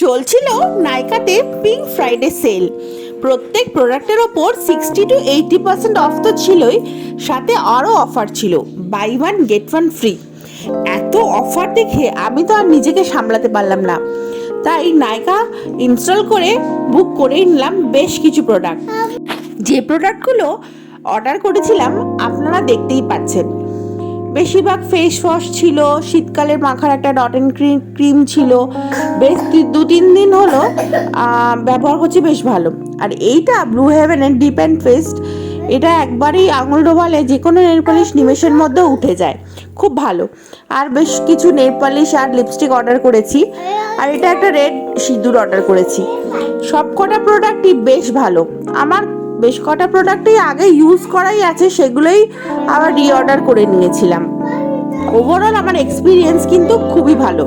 চলছিল নাইকাতে pink Friday sell. প্রত্যেক প্রোডাক্টের ওপর 60 to 80% অফ তো ছিলই, সাথে আরও অফার ছিল, buy one get one free. এত অফার দেখে আমি তো আর নিজেকে সামলাতে পারলাম না, তাই নাইকা ইনস্টল করে বুক করেই নিলাম বেশ কিছু প্রোডাক্ট। যে প্রোডাক্টগুলো অর্ডার করেছিলাম আপনারা দেখতেই পাচ্ছেন। বেশিরভাগ ফেস ওয়াশ ছিল, শীতকালের মাখার একটা ডট অ্যান্ড ক্রিম ছিল, বেশ 2-3 দিন হলো ব্যবহার করছি, বেশ ভালো। আর এইটা ব্লু হেভেনের ডিপ অ্যান্ড ফেস্ট, এটা একবারেই আঙুল ডোবালে যে কোনো নেল পালিশ নিমেষের মধ্যে উঠে যায়, খুব ভালো। আর বেশ কিছু নেল পালিশ আর লিপস্টিক অর্ডার করেছি, আর এটা একটা রেড সিঁদুর অর্ডার করেছি। সব কটা প্রোডাক্টই বেশ ভালো। আমার বেশ কটা প্রোডাক্টই আগে ইউজ করাই আছে, সেগুলোই আবার রিঅর্ডার করে নিয়েছিলাম। ওভারঅল আমার এক্সপিরিয়েন্স কিন্তু খুবই ভালো।